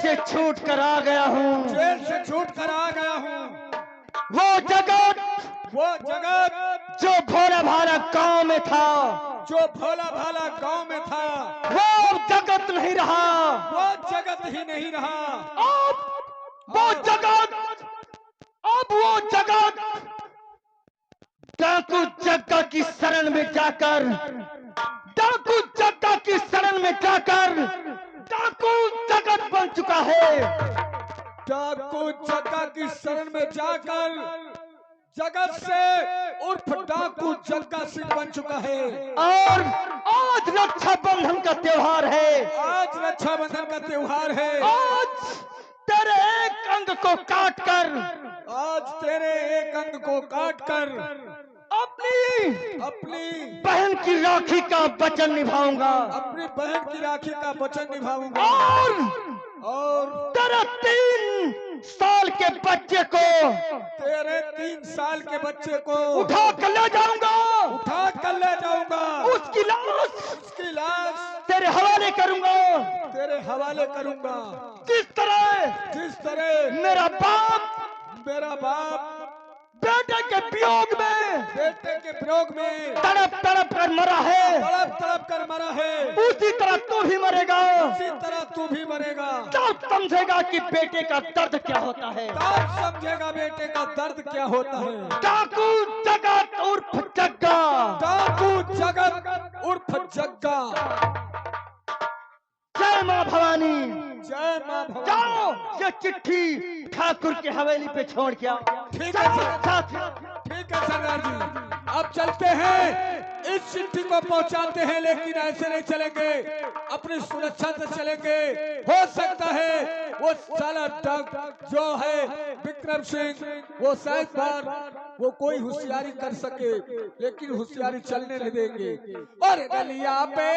से छूट कर आ गया हूँ, जेल से छूट कर आ गया हूँ। वो जगत जो भोला भाला गांव में था, जो भोला भाला गांव में था, वो जगत नहीं रहा। वो जगत ही नहीं रहा। अब वो जगत डाकू जग्गा की शरण में जाकर, डाकू जग्गा की शरण में जाकर डाकू जगत बन चुका है। डाकू जग्गा की शरण में जाकर जगत से उर्फ डाकू जग्गा सिंह बन चुका है। और आज रक्षाबंधन का त्योहार है। आज रक्षाबंधन का त्योहार है। आज तेरे एक अंग को काटकर, आज तेरे एक अंग को काटकर अपनी बहन की राखी का वचन निभाऊंगा। अपनी बहन की राखी का वचन निभाऊंगा। और तेरे 3 साल के बच्चे को, तेरे 3 साल के बच्चे को उठा कर ले जाऊंगा, उसकी लाश तेरे हवाले करूंगा, तेरे हवाले करूंगा। जिस तरह मेरा बाप बेटे के वियोग में तड़प तड़प कर मरा है, उसी तरह तू भी मरेगा। तब समझेगा कि बेटे का दर्द क्या होता है। बेटे का दर्द क्या होता है। डाकू जगत उर्फ जग्गा, डाकू जगत उर्फ जग्गा। जय मां भवानी, जय मां भवानी। जाओ ये चिट्ठी ठाकुर के हवेली पे छोड़ के आओ। ठीक है सरदार जी, अब चलते हैं, इस चिट्ठी को पहुंचाते हैं, लेकिन ऐसे नहीं चलेंगे, अपनी सुरक्षा से चलेंगे। हो सकता है वो साला जो है विक्रम सिंह, वो शायद बार वो कोई होशियारी कर सके, लेकिन होशियारी चलने नहीं देंगे। और गलिया पे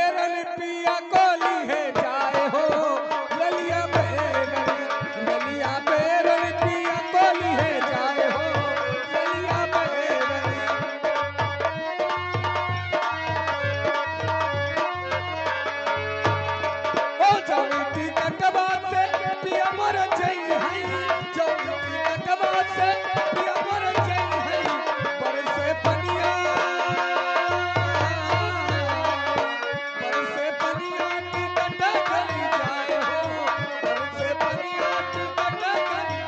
पिया कोली है जाए हो, गलिया पे पिया कोली है जाए हो, गलिया पे ओ जमीती कटवा से पिया मर जाई है, जमीती कटवा से पिया मर जाई है, बरसे पनिया की कटा करी जाए हो, बरसे पनिया की कटा करी।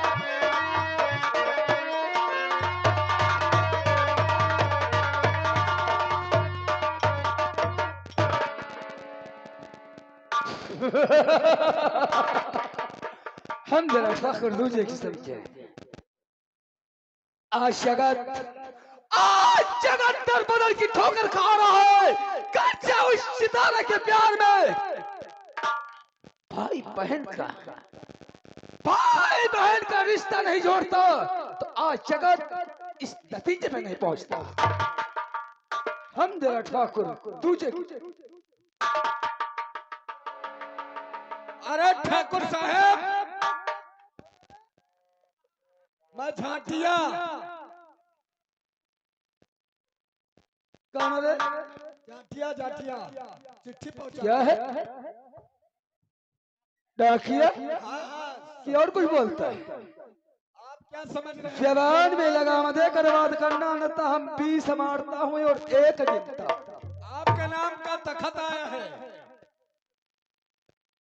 हम जरा ठाकुर दूजे किस्म के आज जगत दर बदल की ठोकर खा रहा है। कच्चा उस सितारा के प्यार में भाई बहन का रिश्ता नहीं जोड़ता, तो आज जगत इस नतीजे में नहीं पहुंचता। हम जरा ठाकुर दूजे। अरे ठाकुर साहब, मैं झांटिया। कौन रे? जाटिया चिट्ठी पहुंचा। क्या है? डाकिया कि और कुछ बोलता है? आप क्या समझ रहे हैं? जवान में लगाम देकर बात करना, न तो हम 20 मारता हूँ और 1 गिनता। आपके नाम का तखत आया है।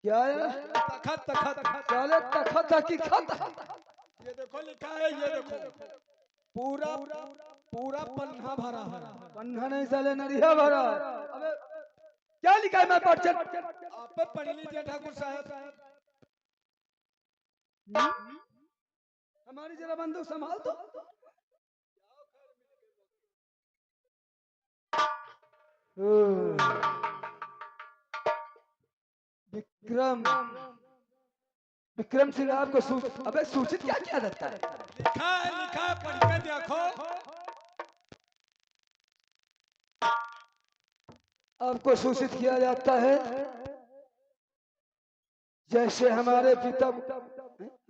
क्या है? तखत चले तखत हकीकत। ये देखो लिखा है, ये देखो पूरा पन्ना भरा है। पन्ना नहीं साले नरिया भरा। अबे क्या लिखा है? मैं पढ़ चल। आप पढ़ लीजिए ठाकुर साहब। हमारी जरा बंदूक संभाल तो। विक्रम सिंह आपको अबे सूचित क्या किया जाता है? लिखा है, पढ़ के देखो। आपको सूचित किया जाता है जैसे हमारे पिता।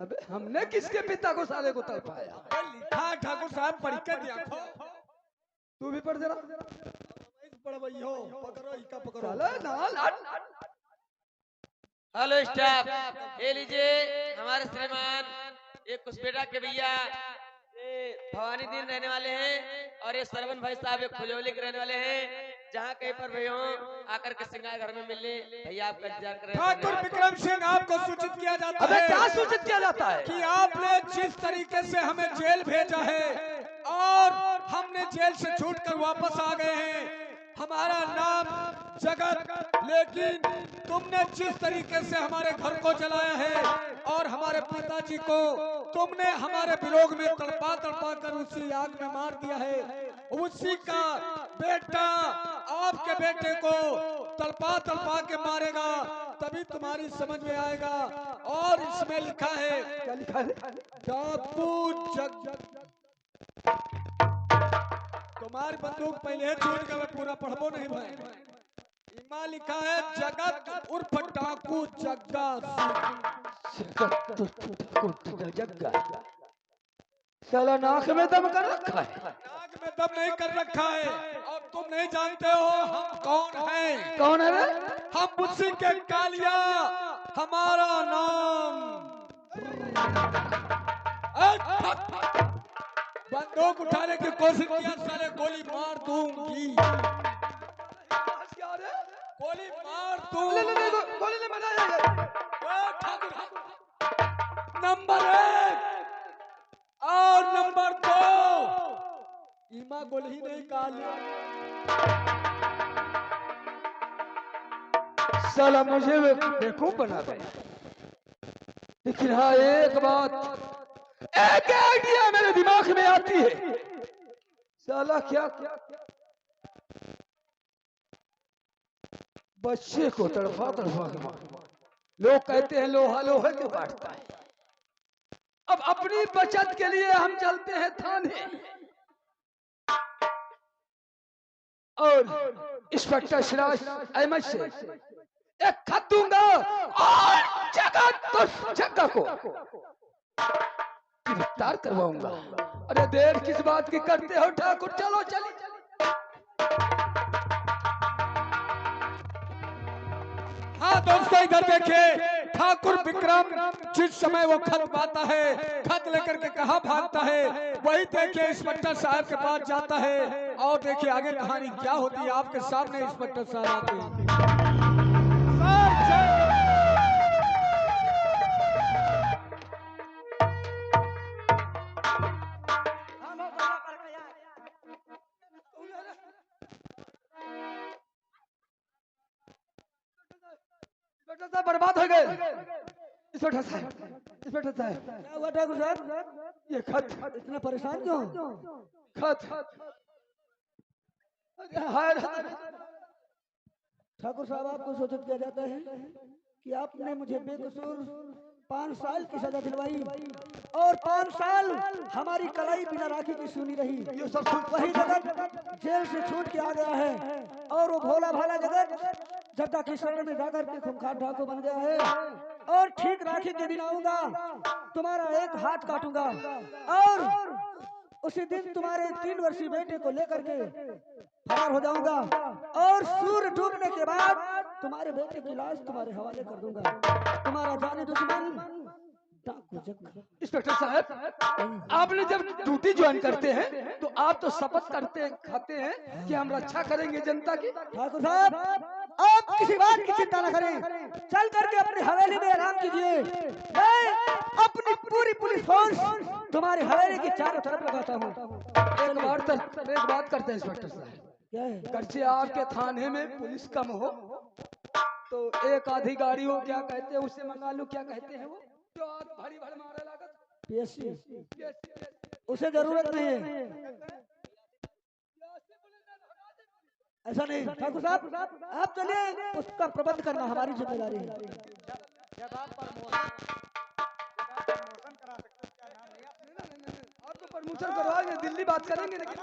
अबे हमने किसके पिता को साले को तड़पाया? लिखा है ठाकुर साहब, पढ़ के देखो। तू भी पढ़ जरा। पढ़वइयो, पकड़ो इका पकड़ो। चलो ना। हेलो स्टाफ, ये लीजिए हमारे श्रीमान ये कुशपेटा के भैया ये भवानी दिन रहने वाले हैं और ये सरवन भाई साहब ये खुजौली के रहने वाले हैं। जहाँ कहीं पर भैया आकर के सिंगार घर में मिले भैया आपका इंतजार कर रहे हैं। ठाकुर विक्रम सिंह आपको सूचित किया जाता अबे है क्या सूचित किया जाता है कि आपने जिस तरीके से हमें जेल भेजा है और हमने जेल से छूटकर वापस आ गए हैं, हमारा नाम जगत, लेकिन तुमने जिस तरीके से हमारे घर को जलाया है और हमारे पिताजी को तुमने हमारे विरोध में तड़पा तड़पा कर उसी आग में मार दिया है, उसी का बेटा आपके बेटे को तड़पा तड़पा के मारेगा, तभी तुम्हारी समझ में आएगा। और इसमें लिखा है क्या लिखा है डाकू तुम्हारी बंदूक पहले ही छूट गया, पूरा पढ़बो नहीं भाई। इमा लिखा है जगत उर्फ डाकू जग्गा सिंह। जग्गा साला नाक में दम कर रखा है। नाक में दम नहीं कर रखा है और तुम नहीं जानते हो हम कौन हैं। कौन है रे? हम मुझसे के कालिया, हमारा नाम। बंदूक उठाने की कोशिश किया, साले गोली मार दूंगी, गोली मार दूंगी। गोली ले मारा। नंबर 1 और नंबर 2 इमा गोली ही नहीं काली। साला मुझे बेवकूफ बना दे। लेकिन हाँ एक बात, एक आइडिया मेरे दिमाग में आती है। साला क्या बच्चे को तड़फा तड़फा के मार। लोग कहते हैं लोहा लोहे को काटता है। अब अपनी बचत के लिए हम चलते हैं थाने और इंस्पेक्टर सिराज अहमद से एक खत दूंगा और जगह को गिरफ्तार करवाऊंगा। अरे देर किस बात की करते हो ठाकुर, चलो चली। हाँ दोस्तों इधर देखिए, ठाकुर विक्रम जिस समय वो खत पाता है, खत लेकर के कहाँ भागता है, वही देखिए इंस्पेक्टर साहब के पास जाता है। और देखिए आगे कहानी क्या होती है आपके सामने। इंस्पेक्टर साहब आते हैं। बर्बाद हो गए। इंस्पेक्टर साहब क्या हुआ ठाकुर साहब? ये खत इतना परेशान क्यों? खत ठाकुर साहब आपको सूचित किया जाता है कि आपने मुझे बेकसूर 5 साल की सजा दिलवाई और 5 साल हमारी कलाई बिना राखी की सुनी रही। ये सब वही जगत जेल से छूट के आ गया है और वो भोला भाला जगत जग्गा की शरण में जाकर के खूंखार डाकू बन गया है। और ठीक राखी के दिन आऊंगा, तुम्हारा एक हाथ काटूंगा और उसी दिन तुम्हारे 3 वर्षीय बेटे को लेकर के फरार हो जाऊंगा और सूर्य डूबने के बाद तुम्हारे बेटे की लाश तुम्हारे हवाले कर दूंगा। तुम्हारा जाने दुश्मन डाकू जग्गा। इंस्पेक्टर साहब, आपने जब ड्यूटी ज्वाइन करते हैं तो आप तो शपथ खाते हैं कि हम रक्षा करेंगे जनता की। ठाकुर साहब आप किसी बात की चिंता न करें, चल करके अपनी हवेली में आराम कीजिए। मैं अपनी पूरी पुलिस फोर्स तुम्हारी हवेली की चारों तरफ लगाता हूँ। एक बात करते हैं इंस्पेक्टर साहब, क्या है? गर्चे आपके थाने में पुलिस कम हो तो एक आधी गाड़ी हो, क्या कहते हैं उससे मंगा लूं, क्या कहते हैं वो जो भारी भारी मारे लागत पीएससी, उसे जरूरत नहीं है। ऐसा नहीं ठाकुर साहब, आप चलिए, उसका प्रबंध करना हमारी जिम्मेदारी है। आपको प्रमोशन करवाएंगे, दिल्ली बात करेंगे। लेकिन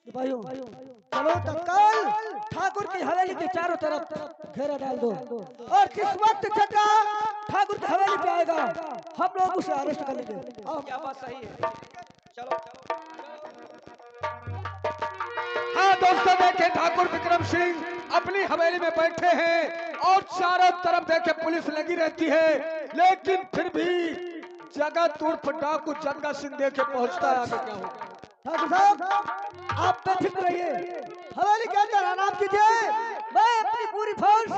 सिपाहियों चलो तत्काल ठाकुर की हवेली के चारों तरफ घेरा डाल दो और जिस वक्त जग्गा ठाकुर की हवेली पे आएगा हम लोग उसे अरेस्ट कर लेंगे। क्या बात सही है? चलो हाँ दोस्तों देखिए ठाकुर विक्रम सिंह अपनी हवेली में बैठे हैं और चारों तरफ देखे पुलिस लगी रहती है, लेकिन फिर भी जगत उर्फ डाकू जग्गा सिंह देखे पहुंचता है। आगे क्या होगा? ठाकुर साहब, आप बेफिक्र रहिए, हवेली के अंदर आराम कीजिए। मैं अपनी पूरी फोर्स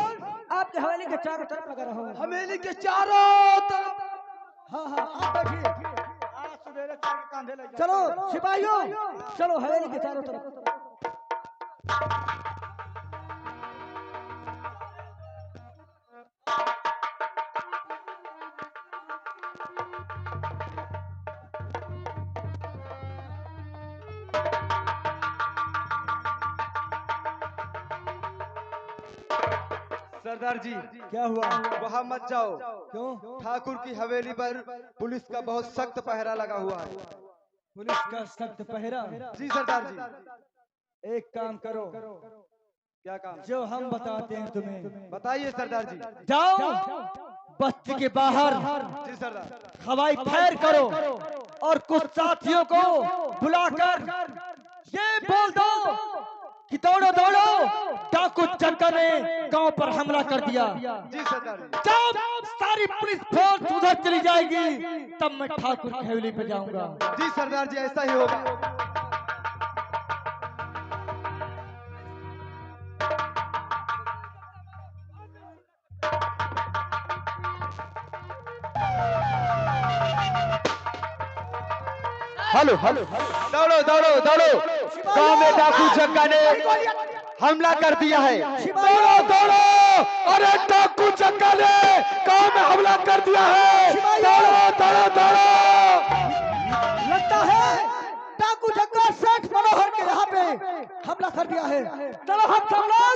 आपके हवेली के चारों तरफ लगा रहा हूँ। हवेली के चारों तरफ। हाँ हाँ, आप बैठिए। चलो सिपाहियों, चलो हवेली के चारों तरफ। सरदार जी, क्या हुआ? वहाँ मत जाओ। क्यों? ठाकुर की हवेली पर पुलिस का बहुत सख्त पहरा लगा हुआ है। पुलिस का सख्त पहरा? जी सरदार जी। एक काम करो, क्या काम? जो हम बताते हैं तुम्हें। बताइए सरदार जी। जाओ बस्ती के बाहर जी सरदार। हवाई फायर करो और कुछ साथियों को बुलाकर ये बोल दो कि दौड़ो दौड़ो, डाकू जग्गा ने गांव पर हमला कर दिया। जी सरदार जी। जब सारी पुलिस फोर्स उधर चली जाएगी तब मैं ठाकुर की हवेली पे जाऊंगा। जी सरदार जी, ऐसा ही होगा। हेलो हेलो, दौड़ो दौड़ो दौड़ो, गांव में डाकू जग्गा ने हमला कर दिया है। दौड़ो दौड़ो, अरे डाकू जग्गा ने गांव में हमला कर दिया है। दौड़ो दौड़ो दौड़ो। लगता है डाकू जग्गा सेठ मनोहर के यहाँ पे हमला कर दिया है। चलो हम सब लोग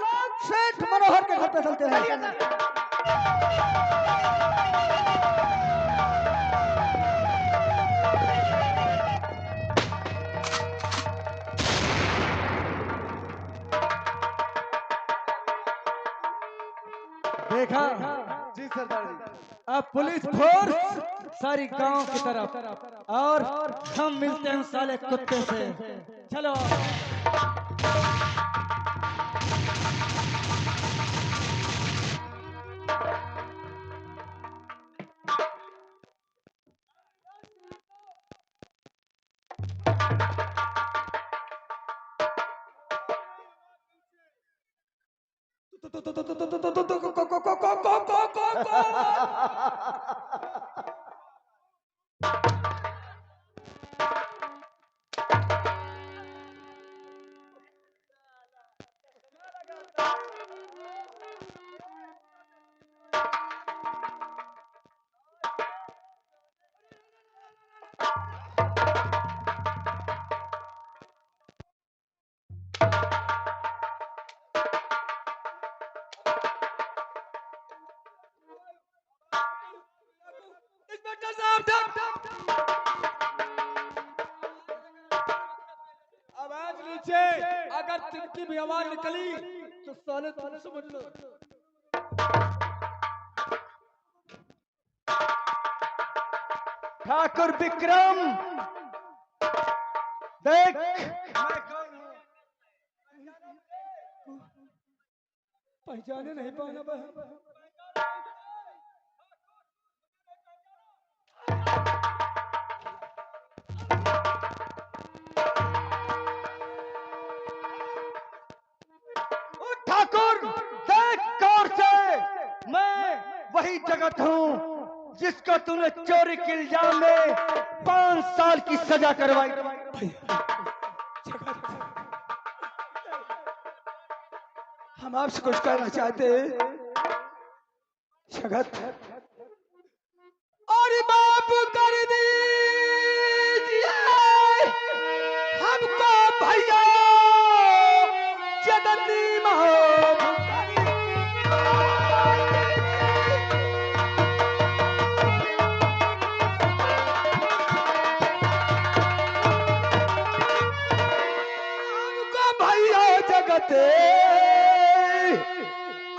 सेठ मनोहर के घर पे चलते हैं। देखा? जी सरदार जी। अब पुलिस फोर्स सारी गांव की तरफ, और हम मिलते हैं उस साले कुत्ते से। चलो। आवाज नीचे, अगर तिनकी भी आवाज निकली तो साले तुम समझ लो। ठाकुर विक्रम, देख पहचाने नहीं पाना बहन। ठाकुर, देख गौर से, मैं वही जगत हूँ जिसको तूने चोरी के इल्जाम में 5 साल की सजा करवाई। हम आपसे कुछ कहना चाहते हैं जगत। और माफ कर दीजिए हमको भैया, जगती माफ कर हमको भैया जगत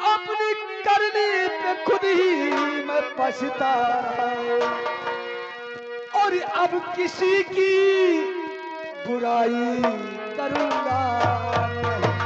अपनी करनी पे खुद ही मैं पछता, और अब किसी की बुराई करूंगा नहीं।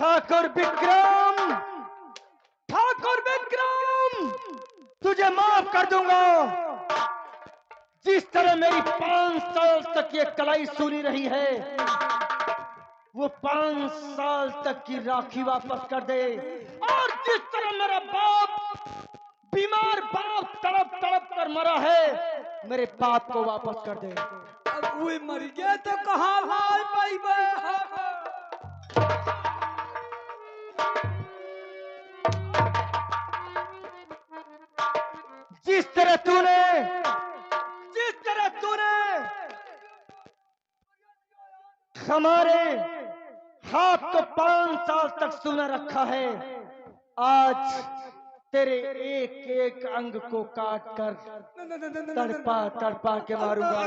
ठाकुर विक्रम, ठाकुर विक्रम, तुझे माफ कर दूंगा। जिस तरह मेरी 5 साल तक ये कलाई सुनी रही है, वो 5 साल तक की राखी वापस कर दे। और जिस तरह मेरा बाप, बीमार बाप तड़प तड़प कर मरा है, मेरे बाप को वापस कर दे। अब वो मर गया तो कहाँ लाल पाई जिस तरह तूने हमारे हाथ को 5 साल तक सूना रखा है, आज तेरे एक एक अंग को काट कर तड़पा तड़पा के मारूंगा।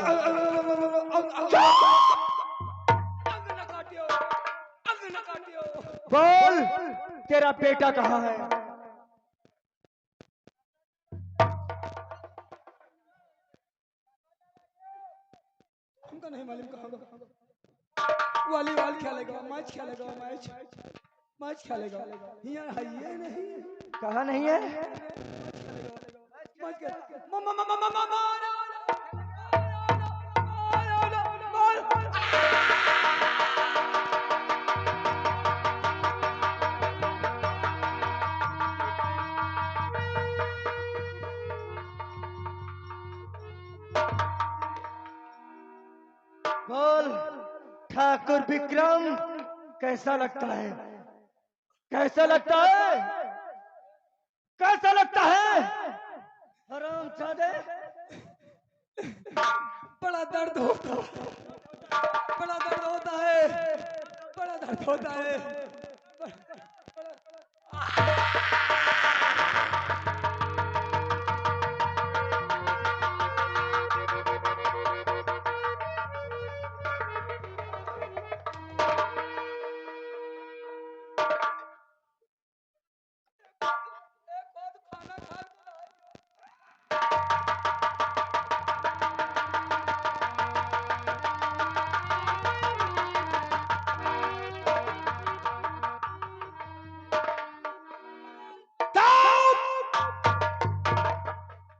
बोल, तेरा बेटा कहाँ है? हमको नहीं मालूम कहाँ वॉलीबॉल खेलेगा, मैच खेलेगा, मैच खेलेगा। यहाँ है ये नहीं, कहाँ नहीं है? मैच खेल बोल ठाकुर विक्रम, कैसा लगता है? कैसा लगता है? कैसा लगता है? हरामजादे, बड़ा दर्द होता है, बड़ा दर्द होता है, बड़ा दर्द होता है।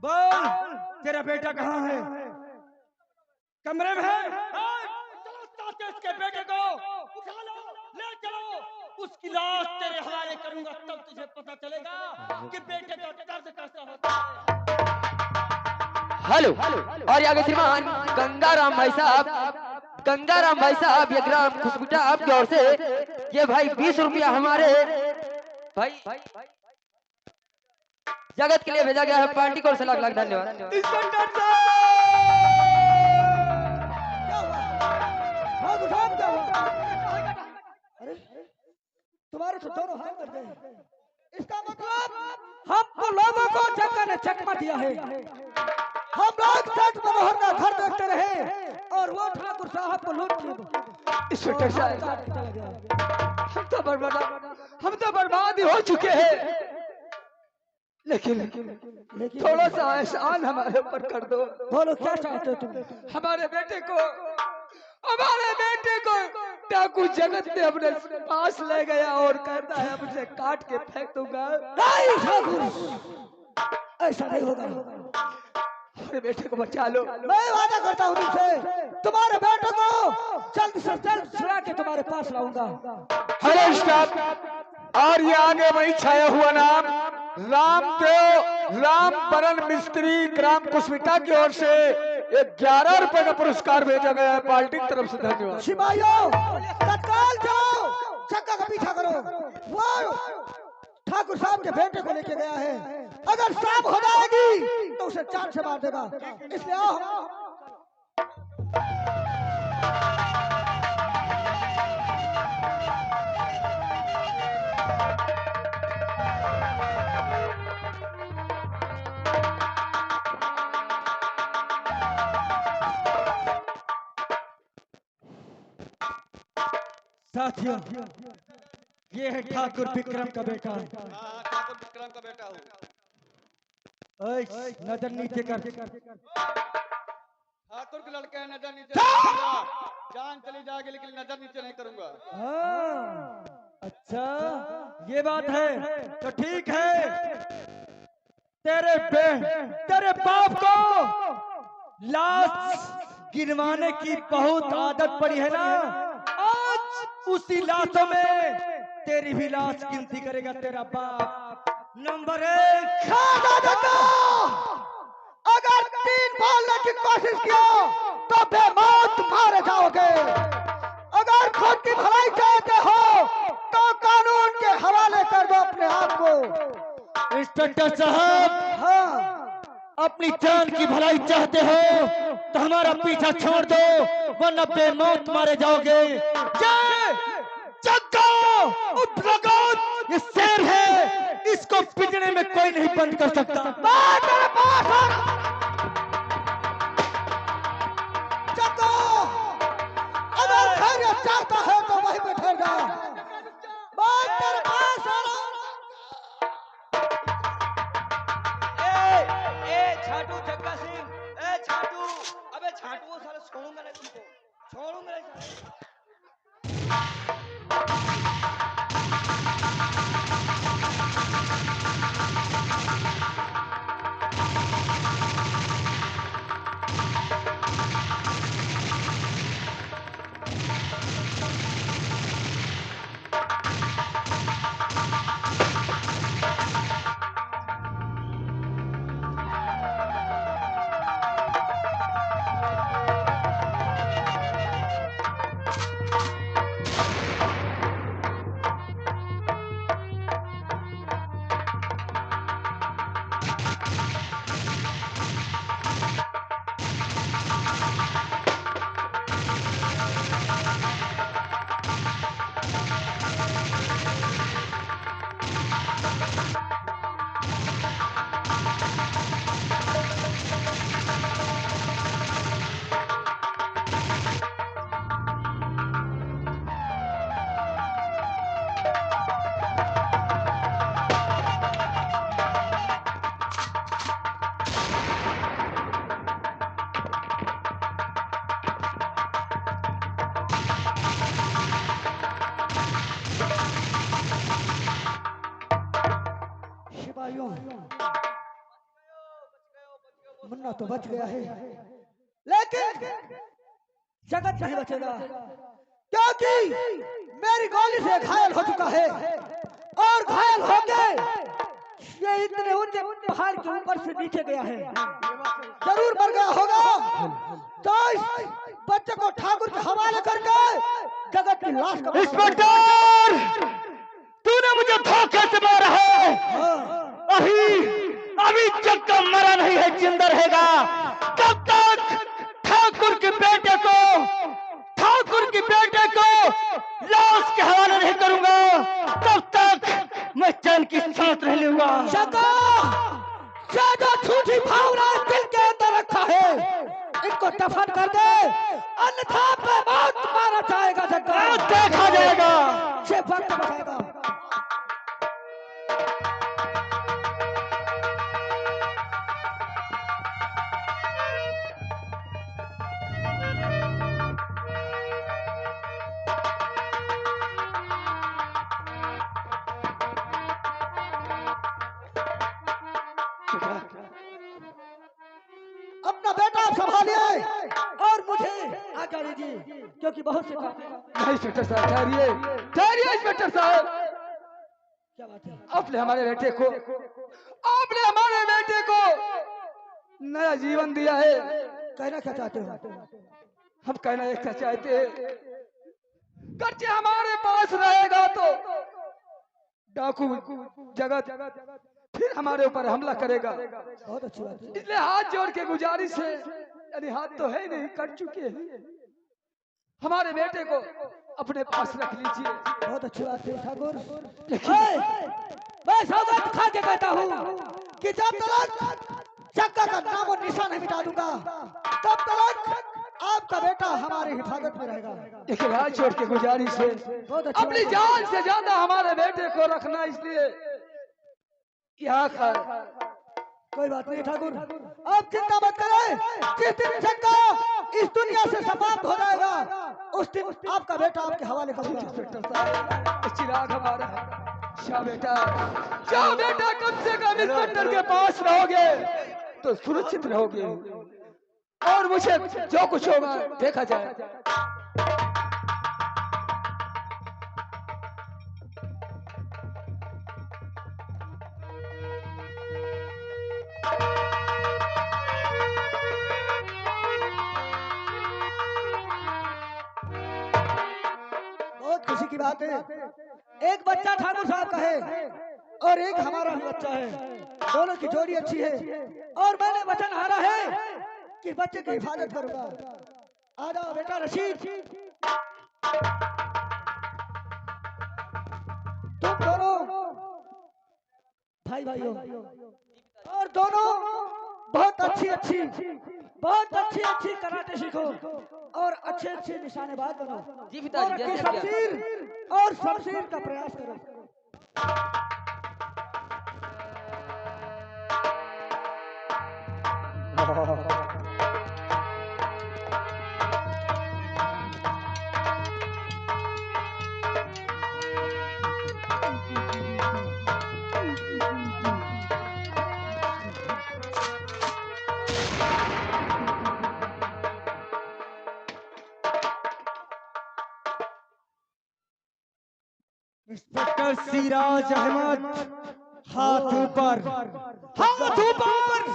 बोल, तेरा बेटा कहाँ है? कमरे में है? चलो साथ में इसके बेटे को उठा लो, ले चलो। उसकी लाश तेरे हवाले करूंगा, तब तुझे पता चलेगा कि बेटे का दर्द कैसा होता है। हेलो, और आगे श्रीमान गंगाराम भाई साहब, गंगाराम भाई साहब, ये ग्राम खुशबुटा आपकी ओर से ये भाई 20 रुपया हमारे भाई जगत के लिए भेजा गया है। पार्टी को लाख लाख धन्यवाद। इंस्पेक्टर साहब, क्या हुआ? हाथ उठाओ, क्या हुआ? अरे तुम्हारे तो दोनों हाथ कर गए। इसका मतलब हमको लोगों को चक्का ने चकमा दिया है। हम लोग सच मनोहर का घर देखते रहे और वो ठाकुर साहब को लूट लिया। इंस्पेक्टर साहब, हम तो बर्बाद ही हो चुके हैं, लेकिन थोड़ा सा एहसान हमारे ऊपर कर दो। बोलो क्या चाहते हो तुम? हमारे बेटे को डाकू जगत ने अपने पास ले गया और कहता है मुझे काट के फेंक दूंगा। नहीं ठाकुर, ऐसा नहीं होगा। हमारे बेटे को बचा लो। मैं वादा करता हूँ तुमसे, तुम्हारे बेटे को जल्द से जल्द छुड़ा के तुम्हारे पास लाऊंगा। हेलो स्टाफ, और ये आगे वही छाया हुआ नाम रामदेव रामबरन मिस्त्री ग्राम कुशमिटा की ओर से 11 रुपए का पुरस्कार भेजा गया है पार्टी की तरफ से। धन्यवाद। सिपाहियों तत्काल जाओ, चक्का का पीछा करो। वो ठाकुर साहब के बेटे को लेके गया है, अगर सांप हो जाएगी तो उसे चाट से मार देगा, इसलिए आओ। साथियों, ये है ठाकुर विक्रम का बेटा। ठाकुर विक्रम का बेटा हूँ। नजर नीचे कर। ठाकुर के लड़के हैं, नजर नीचे नहीं करूंगा। जान चली जाएगी लेकिन नजर नीचे नहीं करूंगा। अच्छा ये बात है तो ठीक है। तेरे बाप को लाश गिरवाने की बहुत आदत पड़ी है ना, आज उसी लाशों में तेरी भी लाश गिनती करेगा तेरा बाप। नंबर 1। अगर 3 बोलने की कोशिश किया तो बेमौत मारे जाओगे। अगर खुद की भलाई चाहते हो तो कानून के हवाले कर दो अपने आप को। इंस्पेक्टर साहब, हाँ, अपनी जान की भलाई चाहते हो तो हमारा पीछा छोड़ दो, वरना बेमौत मारे जाओगे। ये जग्गा उद्रगोत ये शेर है, इसको पिटने में कोई नहीं बंद कर सकता। बात मेरे पास आ रहा। जग्गा, अगर खैरियत चाहता है तो वहीं पे ठहर जा। बात मेरे पास आ रहा। छाटू जग्गा सिंह, ए छाटू, अबे छाटू वो साले छोड़ूंगा नहीं तुमको, छोड़ूंगा नहीं। सिपाहियों, मुन्ना तो बच गया है, लेकिन जगत नहीं बचेगा, क्योंकि मेरी गोली से घायल हो चुका है और घायल होके ये इतने ऊंचे पहाड़ के ऊपर से नीचे गया है। जरूर मर गया होगा, तो इस बच्चे को ठाकुर के हवाले करके जगत की लाश का इंस्पेक्टर, तूने मुझे धोखे से मारा है। अभी जग्गा मरा नहीं है, जिंदा रहेगा। तब तक ठाकुर के बेटे को लाश के हवाले नहीं करूंगा, तब तक मैं चैन की सांस नहीं लूंगा। ज्यादा झूठी भावना दिल के अंदर रखा है, इनको दफन कर दे, अन्यथा बेमौत मारा जाएगा। जग्गा देखा जाएगा। ये वक्त बताएगा। अपना बेटा आप संभालिए और मुझे आज्ञा दीजिए, क्योंकि बहुत से नहीं इंस्पेक्टर साहब, ठहरिए इंस्पेक्टर साहब। क्या बात है? आपने हमारे बेटे को नया जीवन दिया है। कहना क्या चाहते हो? हम कहना एक चाहते हैं, गर्चे हमारे पास रहेगा तो डाकू जगत फिर हमारे ऊपर हमला करेगा। बहुत अच्छी बात है। इसलिए हाथ जोड़ के गुजारिश है, यानी हाथ तो है नहीं, कट चुके हैं, हमारे बेटे को अपने पास रख लीजिए। बहुत अच्छी बात है ठाकुर। मैं सौगंध खा के कहता हूँ कि जब तक जग्गा का नामो निशान नहीं मिटा दूंगा, तब तक आपका बेटा हमारी हिफाजत में रहेगा। लेकिन हाथ जोड़ के गुजारिश है, बहुत अच्छी अपनी बात है। जान से ज्यादा हमारे बेटे को रखना, इसलिए यहाँ का कोई बात नहीं ठाकुर, आप चिंता मत करें। जिस दिन जग्गा इस दुनिया से समाप्त हो जाएगा, उस दिन आपका बेटा आपके हवाले करूंगा। इंस्पेक्टर साहब, चिराग हमारा है। क्या बेटा, क्या बेटा, कम से कम इंस्पेक्टर के पास रहोगे तो सुरक्षित रहोगे, और मुझे जो कुछ होगा देखा जाए। बहुत खुशी की बात है, एक बच्चा ठाकुर साहब का है और एक हमारा भी बच्चा है। दोनों की जोड़ी अच्छी है और मैंने वचन हारा है कि बच्चे की हिफाजत करूंगा। आ जाओ बेटा रशीद, तुम दोनों भाई भाई हो और दोनों बहुत अच्छी कराटे सीखो और अच्छे अच्छे निशानेबाज बनो जी पिताजी, और अपनी जैसे आज्ञा। शमशीर और शमशीर का प्रयास करो। इंस्पेक्टर सिराज अहमद, हाथ ऊपर, हाथ ऊपर।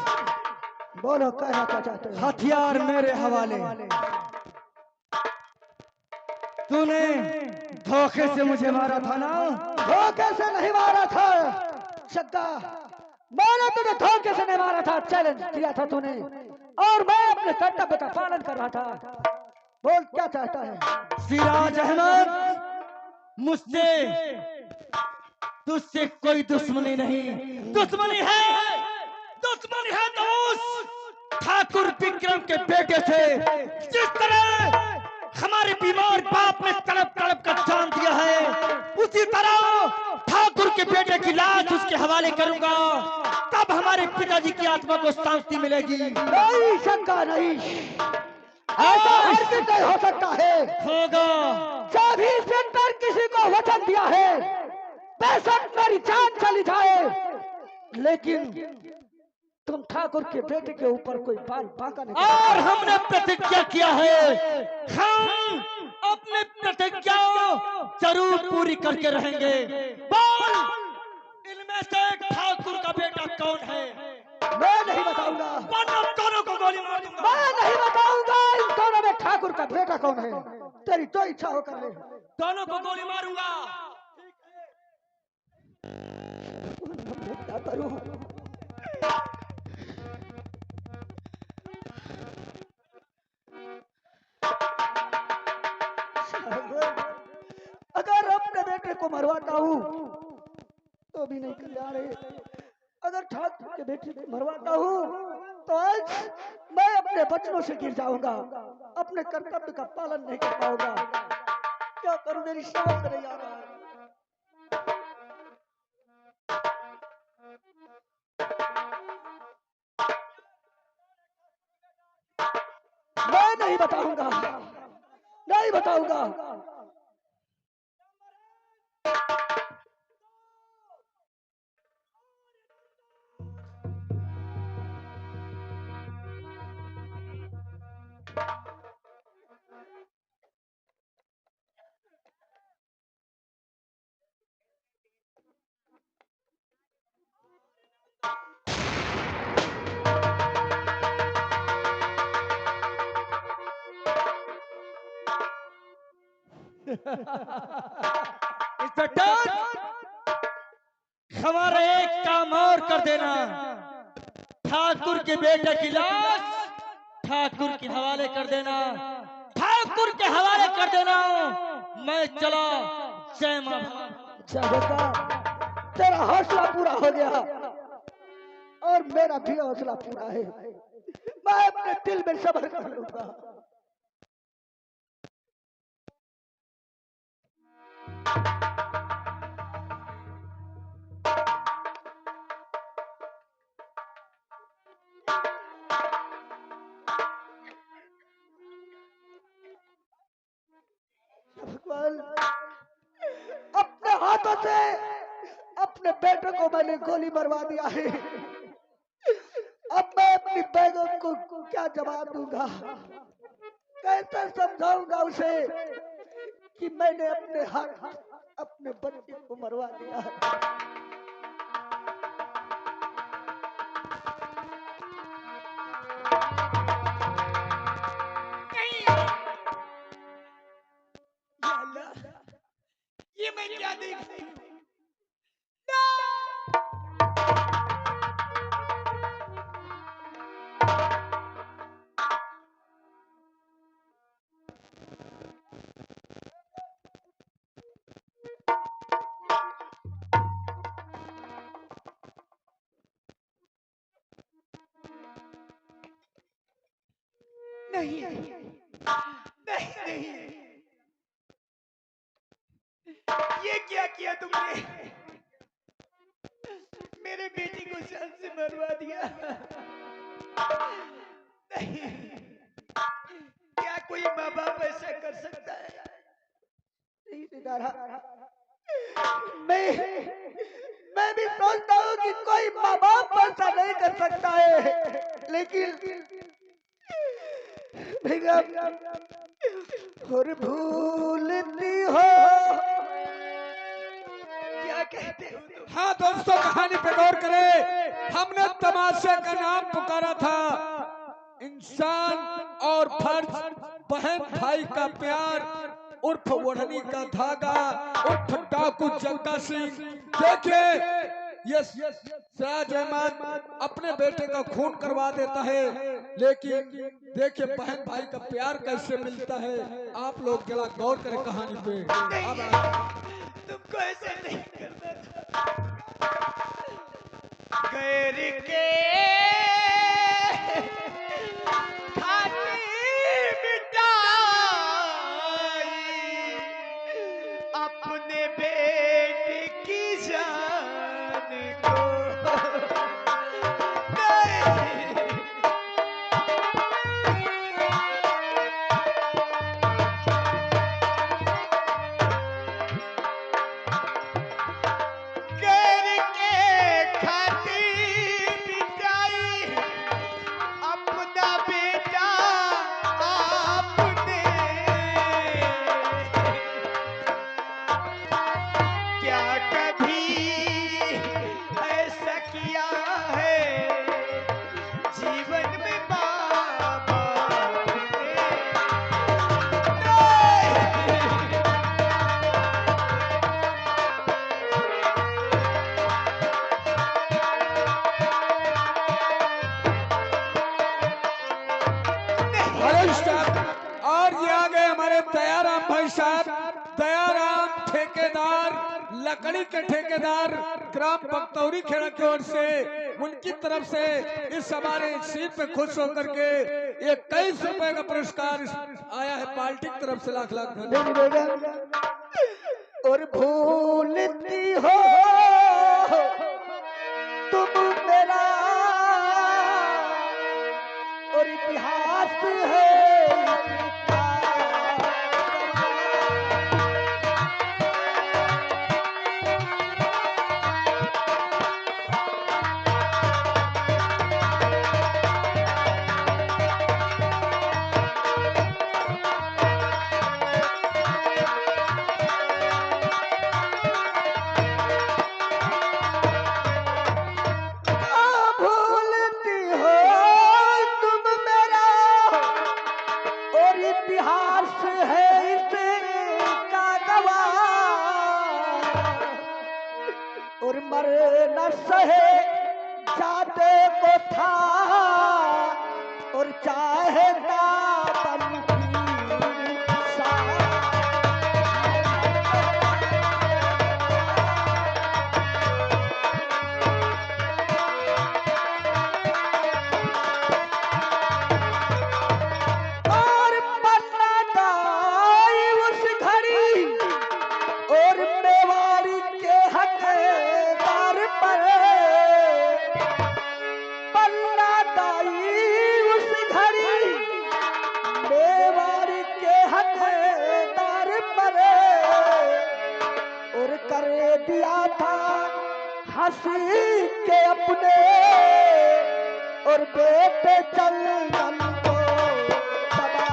बोलो कहना क्या चाहते हो? हथियार मेरे हवाले। तूने धोखे से मुझे मारा था ना? धोखे से नहीं मारा था शक्का, मैंने तुझे धोखे से नहीं मारा था, चैलेंज दिया था तूने और मैं अपने कर्तव्य का पालन कर रहा था। बोल क्या चाहता है? सिराज अहमद, मुझसे तुझसे कोई दुश्मनी नहीं, दुश्मनी है दोस्त ठाकुर विक्रम के बेटे से। जिस तरह हमारे बीमार बाप ने तड़प तड़प कर जान दिया है, उसी तरह ठाकुर के बेटे की लाश उसके हवाले करूंगा, तब हमारे पिताजी की आत्मा को शांति मिलेगी। नहीं शंका नहीं, ऐसा हरगिज़ नहीं हो सकता है। होगा। जब ही इंस्पेक्टर किसी को वचन दिया है, बेशक मेरी जान चली जाए, लेकिन तुम ठाकुर के बेटे के ऊपर कोई बाल बांका नहीं। और हमने प्रतिज्ञा किया है, हम अपने प्रतिज्ञा जरूर पूरी करके रहेंगे। बोल, इनमें से ठाकुर का बेटा कौन है? मैं नहीं बताऊंगा, वरना दोनों को गोली मार दूंगा। मैं नहीं बताऊंगा इन दोनों में ठाकुर का बेटा कौन है। तेरी तो इच्छा हो कर ले। दोनों को गोली मारूंगा। क्या करूं? अगर अपने बेटे को मरवाता हूँ तो भी नहीं कल्याण है, अगर ठाकुर के बेटे को मरवाता हूँ तो आज मैं अपने बचनों से गिर जाऊंगा, अपने कर्तव्य का पालन नहीं कर पाऊंगा। क्या करूं, मेरी समझ में नहीं आ रहा है। मैं नहीं बताऊंगा, नहीं बताऊंगा। इंस्पेक्टर, हमारा एक काम और कर देना, ठाकुर के बेटे की लाश ठाकुर के हवाले कर देना, ठाकुर के हवाले कर देना। मैं चला, जय मां। बेटा, तेरा हौसला पूरा हो गया और मेरा भी हौसला पूरा है। मैं अपने दिल में सब्र कर लूंगा। साल अपने हाथों से अपने बेटे को मैंने गोली मरवा दिया है। अब मैं अपनी बेगम को क्या जवाब दूंगा, कैसे समझाऊंगा उसे कि मैंने अपने हाथ अपने बच्चे को मरवा दिया है। या अल्लाह, ये मैं क्या देख रही हूँ? नहीं नहीं नहीं, ये क्या किया तुमने? मेरे बेटी को जान से मरवा दिया। नहीं, क्या कोई माँ बाप ऐसा कर सकता है? नहीं सितारा, मैं भी सोचता हूँ कि कोई माँ बाप ऐसा नहीं कर सकता है, लेकिन और भूलती हो। क्या कहते हो तुम? हाँ दोस्तों, कहानी पे गौर करें। हमने तमाशे का नाम पुकारा था। इंसान और फर्ज, बहन भाई का प्यार, उर्फ ओढ़नी का धागा, उर्फ डाकू जग्गा सिंह। देखिए, यस सिराज अहमद अपने बेटे का खून करवा देता है, लेकिन देखिए बहन भाई का प्यार कैसे मिलता है। आप लोग जरा गौर करें कहानी पे। तुमको ऐसे नहीं करना था। गैर के खातिर मिटाई अपने बेटे की जान को। गैर के खातिर मिटाई अपना बेटा आपने। क्या कभी ऐसा किया है जीवन में माँ बाप ने? हेलो स्टाफ, और ये आ गए हमारे दयाराम भाई साहब। दयाराम ठेकेदार, लकड़ी के ठेकेदार, ग्राम पकतौरी खेड़ा की ओर से, उनकी तरफ से इस हमारे सीट पे खुश होकर के 21 रुपए का पुरस्कार आया है पार्टी की तरफ से। लाख लाख धन्यवाद। और भूलती हो तुम मेरा और इतिहास है इसका। भूलती हो तुम मेरा और इतिहास है इसका गवाह। और मर न सहे जाते को था और चाहेगा बन की शान। और पन्ना दाई उस घड़ी और मेवाड़ी के हकदार पर कर दिया था हंसी के अपने और बेटे चंदन को दबा।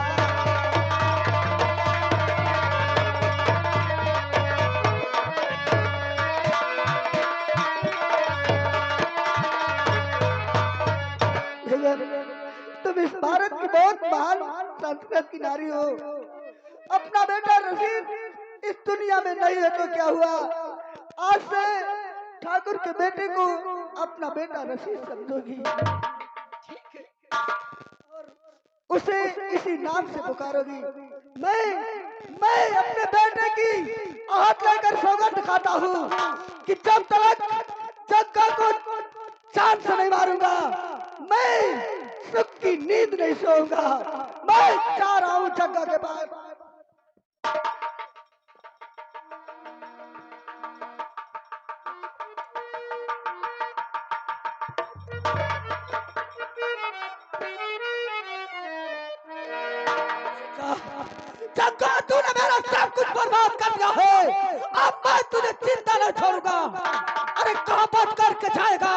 तुम इस भारत की बहुत महान संस्कृत की नारी हो। अपना बेटा रशीद इस दुनिया में नहीं है तो क्या हुआ, आज से ठाकुर के बेटे को अपना बेटा रशीद समझोगी और उसे इसी नाम से पुकारोगी। मैं अपने बेटे की आहट लेकर सौगंध खाता हूँ कि जब तक जग्गा को चांद से नहीं मारूंगा, मैं सुख की नींद नहीं सोऊंगा। मैं जा रहा हूँ जग्गा के पास। जग्गा, तूने मेरा सब कुछ बर्बाद कर दिया है। अब मैं तुझे चिंता नहीं छोड़ूंगा। अरे कहाँ बात करके जाएगा,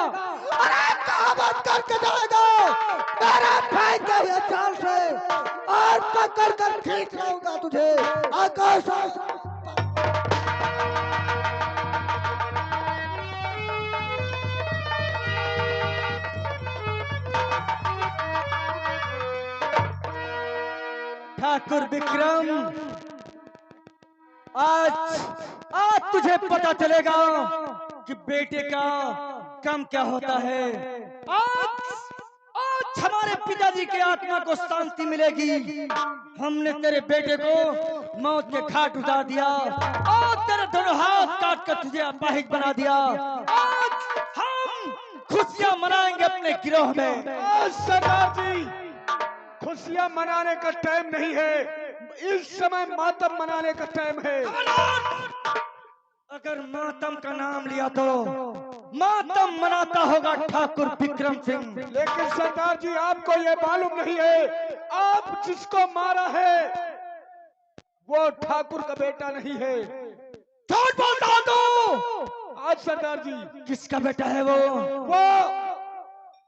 अरे कहाँ बात करके जाएगा। मेरा भाई के हुए चाल से और पकड़ कर खींच लाऊंगा तुझे आकाश। ठाकुर विक्रम, आज तुझे पता चलेगा कि बेटे का कम क्या होता है। आज हमारे पिताजी की आत्मा को शांति मिलेगी। हमने तेरे बेटे को मौत के घाट उतार दिया और तेरे दोनों हाथ काट कर तुझे अपाहिज बना दिया। आज हम खुशियां मनाएंगे अपने गिरोह में। आज सरदार जी, खुशियां मनाने का टाइम नहीं है, इस समय मातम मनाने का टाइम है। अगर मातम का नाम लिया तो मातम मनाता होगा ठाकुर विक्रम सिंह। लेकिन सरदार जी, आपको ये मालूम नहीं है, आप जिसको मारा है वो ठाकुर का बेटा नहीं है। झूठ बोलता तो आज सरदार जी, किसका बेटा है वो?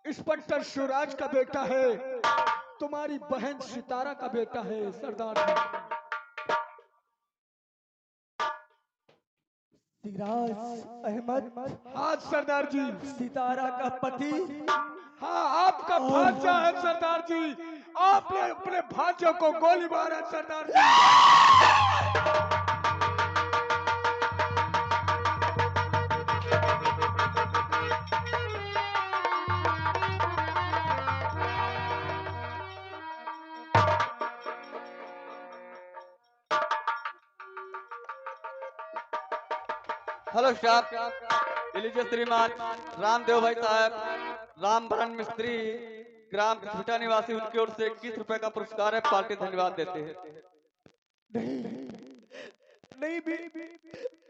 इंस्पेक्टर शिवराज का बेटा है, तुम्हारी बहन सितारा का बेटा है सरदार जी। सिराज अहमद? हाँ सरदार जी। सितारा का पति? हाँ, आपका भांजा है सरदार जी। आपने अपने भांजों को गोली मारा सरदार जी। हेलो स्टाफ, लीजिए श्रीमान रामदेव भाई साहब, रामभरण मिस्त्री, ग्राम खुटा निवासी, उनकी ओर से 21 रुपए का पुरस्कार है। पार्टी धन्यवाद देते हैं।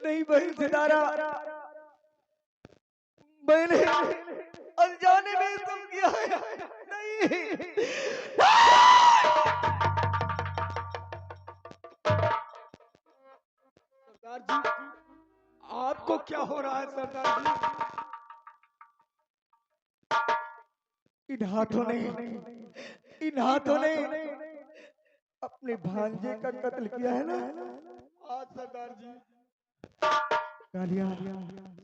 नहीं बहन सितारा, मैंने अनजाने में तुम किया है। नहीं सरदार जी, आपको क्या हो रहा है सरदार जी? इन हाथों ने अपने भांजे का कत्ल किया है ना? आज सरदार जी। कालिया,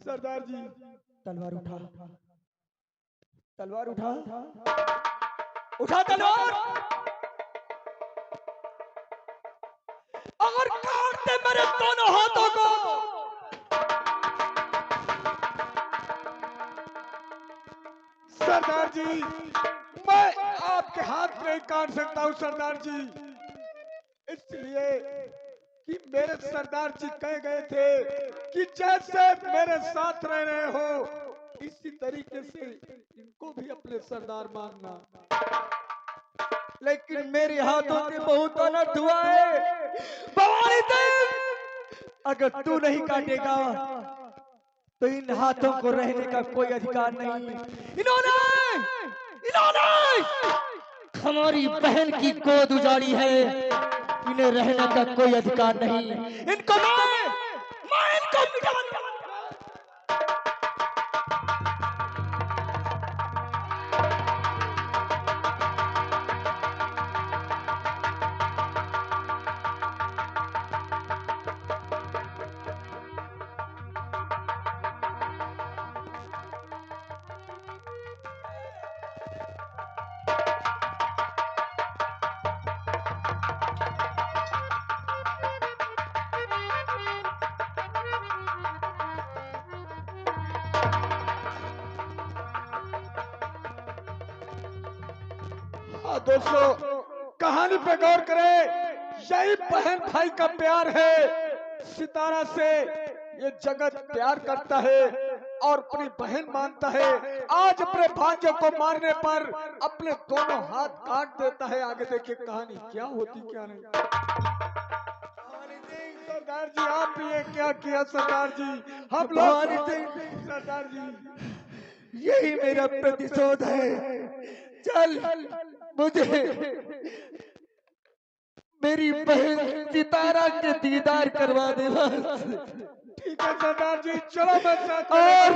सरदार जी, तलवार उठा, तलवार उठा, उठा तलवार और काट दे मेरे दोनों हाथों को। सरदार जी, मैं आपके हाथ नहीं काट सकता हूँ सरदार जी, इसलिए कि मेरे सरदार जी कह गए थे कि जैसे मेरे साथ रह रहे हो इसी तरीके से इनको भी अपने सरदार मानना। लेकिन मेरे हाथों से बहुत अनर्थ हुआ है भवानी देव। अगर तू नहीं काटेगा तो इन हाथों को रहने का कोई अधिकार नहीं। इन्होंने हमारी बहन की गोद उजाड़ी है, इन्हें रहने का कोई अधिकार नहीं। इनको मैं इनको मिटाऊंगा। दोस्तों कहानी पे गौर करें, यही बहन भाई का प्यार है। सितारा से ये जगत प्यार करता है और अपनी बहन मानता है। आज अपने भांजे को मारने पर अपने दोनों हाथ काट देता है। आगे देखिए कहानी क्या होती क्या नहीं। सरदार जी आप ये क्या किया सरदार जी, हम लोग सरदार जी यही मेरा प्रतिशोध है। चल मुझे मेरी बहन सितारा के दीदार करवा दे बस। ठीक है सरदार जी, चलो मैं साथ और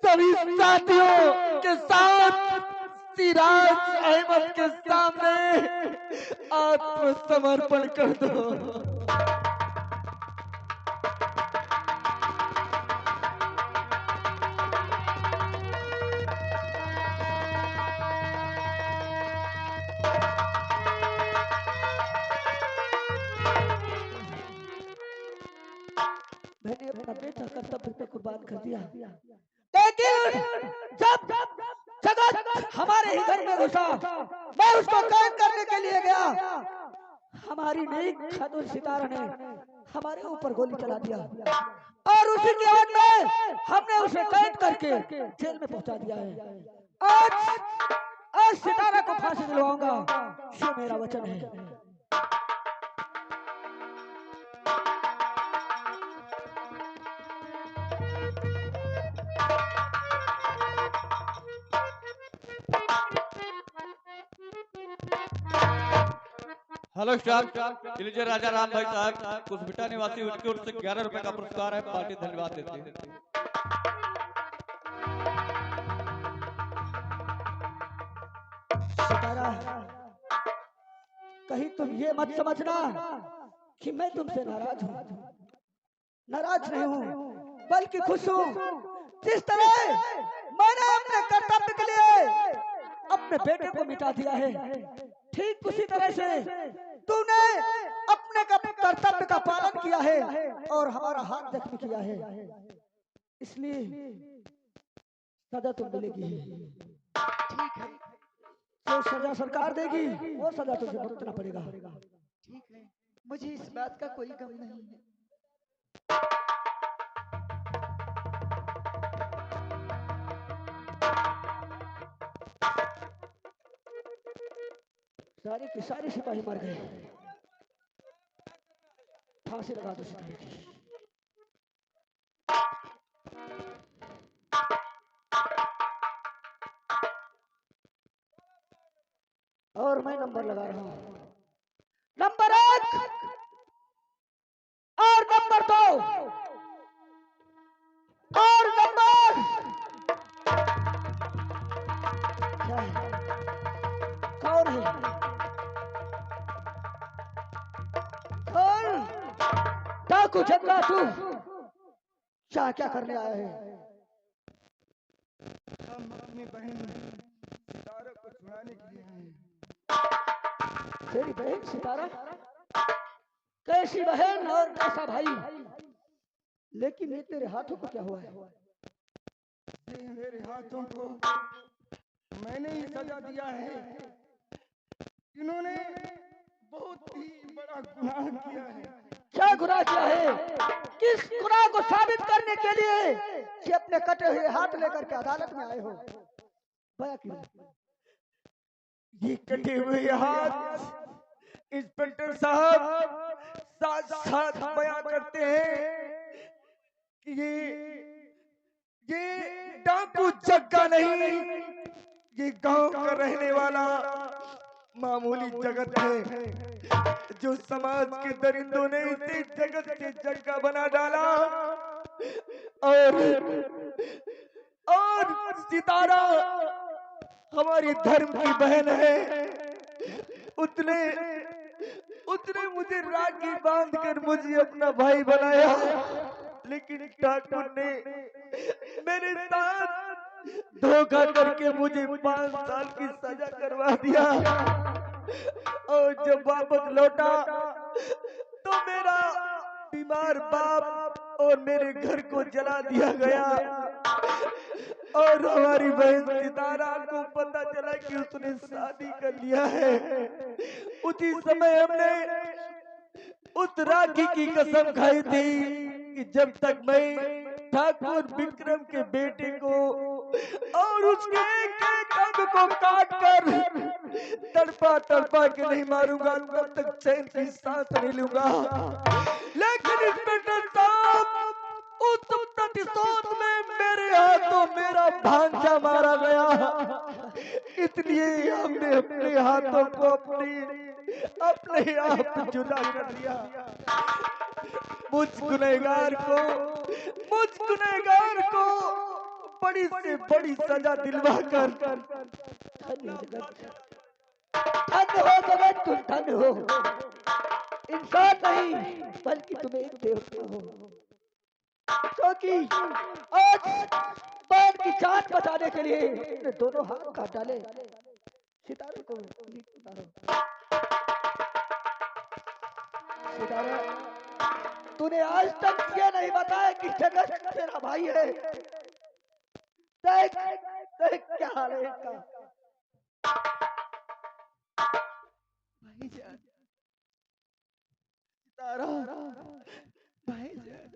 सभी साथियों के साथ सिराज अहमद के सामने आत्मसमर्पण कर दो। मैंने अपना बेटा कर्तव्य पे कुर्बान कर दिया, लेकिन जब जगत हमारे ही घर में घुसा, मैं उसको कैद करने के लिए गया। हमारी नेक खातून सितारा ने हमारे ऊपर गोली चला दिया और उसी के बाद में हमने उसे कैद करके जेल में पहुंचा दिया है। आज सितारा को फांसी दिलवाऊंगा, ये मेरा वचन है। हेलो स्टाफ, इलीजिए राजा राम भाई साहब कुसबिटा निवासी, उनकी ओर से 11 रुपए का पुरस्कार है। पार्टी धन्यवाद देती है। सितारा, कहीं तुम ये मत समझना कि मैं तुमसे नाराज हूँ। नाराज नहीं हूँ, बल्कि खुश हूँ। जिस तरह मैंने अपने कर्तव्य के लिए अपने बेटे को मिटा दिया है, ठीक उसी तरह से तूने अपने कर्तव्य का पालन किया है और हमारा हाथ जख्मी किया है। इसलिए सजा तुम मिलेगी। ठीक है, जो सजा सरकार देगी वो सजा तुझे भुगतना पड़ेगा। ठीक है, मुझे इस बात का कोई गम नहीं है। सारे के सारे सिपाही मर गए। फांसी लगा दो सिपाही की। और मैं नंबर लगा रहा हूं, नंबर 1 और नंबर 2 और नंबर क्या है? कौन है? कौन? डाकू जंगला तू क्या क्या करने आया है? हम अपनी बहन सितारा को छुड़ाने के लिए आए हैं। तेरी बहन सितारा? कैसी बहन और कैसा भाई? लेकिन ये तेरे हाथों को क्या हुआ है? मेरे हाथों को मैंने ही सजा दिया है। इन्होंने बहुत ही बड़ा गुनाह किया है। क्या गुनाह किया है? किस गुनाह को साबित करने के लिए कि अपने कटे हुए हाथ लेकर के अदालत में आए हो? बया क्यों? ये कटे हुए हाथ इंस्पेक्टर साहब साथ साथ बयां करते हैं कि ये डाकू जग्गा नहीं, ये गांव का रहने वाला मामूली जगत है। जो समाज के दरिंदों ने इसे जगत से जग्गा बना डाला और सितारा हमारी धर्म की बहन है। उतने मुझे राखी बांध कर मुझे अपना भाई बनाया, लेकिन ठाकुर ने मेरे साथ धोखा करके मुझे 5 साल की सजा करवा दिया। और जब वापस लौटा तो मेरा बीमार बाप और मेरे घर को जला दिया गया। और हमारी बहन सितारा को पता चला कि उसने शादी कर लिया है। उसी समय हमने उस राखी की कसम खाई थी कि जब तक मैं ठाकुर विक्रम के बेटे को और उसके एक एक अंग को काट कर तड़पा तड़पा के नहीं मारूंगा, तब तक चैन की सांस नहीं लूंगा। लेकिन इंस्पेक्टर साहब, उस प्रतिशोध में मेरे हाथों मेरा भांजा मारा गया, इसलिए हमने अपने हाथों को अपने आप जुदा कर दिया। मुझ गुनहगार को बड़ी से बड़ी सजा दिलवा कर धन्य हो जगत, तुम धन्य हो। इंसान नहीं बल्कि तुम एक देवता हो, क्योंकि आज बहन की जान बचाने के लिए अपने दोनों हाथ काट डाले। सितारे को उतारो। सितारा, तूने आज तक ये नहीं बताया कि जगत तेरा भाई है। देख देख क्या हाल है इसका। भाईजान, सितारा, भाईजान,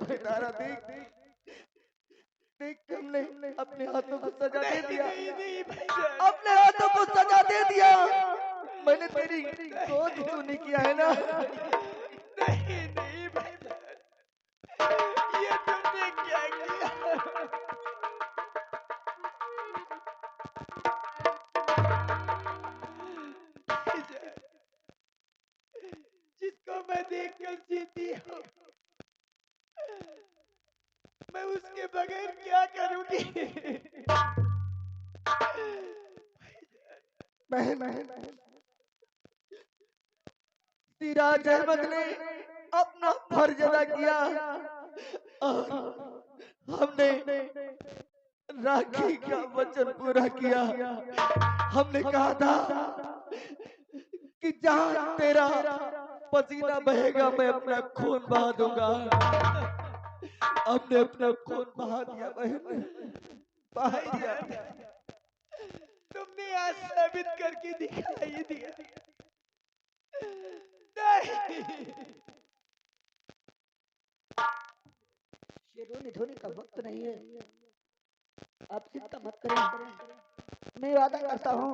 सितारा देख देख, हमने अपने हाथों को सजा दे दिया। अपने हाथों को सजा दे दिया। मैंने तेरी गोद सुनी किया है ना। नहीं भाईजान, ये तुमने क्या किया? जिसको मैं देखकर जीती हूँ, मैं उसके बगैर क्या करूंगी? सिराज अहमद ने अपना फर्ज अदा किया और हमने राखी का वचन पूरा किया। हमने कहा था कि जहां तेरा पसीना बहेगा मैं अपना खून बहा दूंगा। हमने अपना खून बहा दिया बहन, बहा दिया। तुमने आज साबित करके दिखाई दिया। शेरों धोने का वक्त नहीं है, आप चिंता मत करें। मैं वादा करता हूँ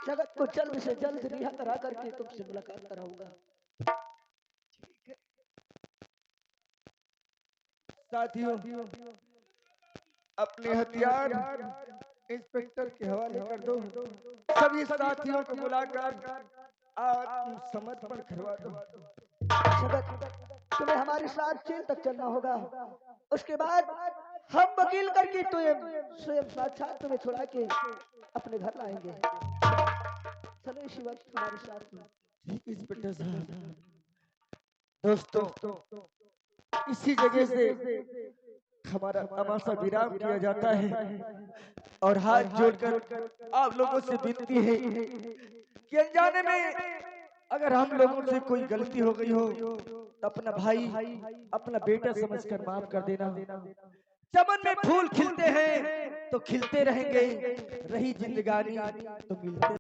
जगत को जल्द से जल्द रिहा करा करके तुमसे मुलाकात कराऊंगा। ठीक है साथियों, अपने हथियार इंस्पेक्टर के हवाले कर दो। सभी साथियों को बुलाकर आत्मसमर्पण करवा दो। तुम्हें हमारे साथ जेल तक चलना होगा। उसके बाद हम वकील करके स्वयं साक्षात तुम्हें छुड़ा के अपने घर लाएंगे। चलो इसी वक्त तुम्हारे साथ में। ठीक है इंस्पेक्टर साहब। दोस्तों, इसी जगह से हमारा तमाशा विराम किया जाता है और हाथ जोड़कर आप लोगों से विनती है कि अनजाने में अगर हम लोगों से कोई गलती हो गई हो तो अपना भाई, अपना बेटा समझकर माफ कर देना। चमन में फूल खिलते हैं तो खिलते रहेंगे, रही जिंदगानी तो मिलते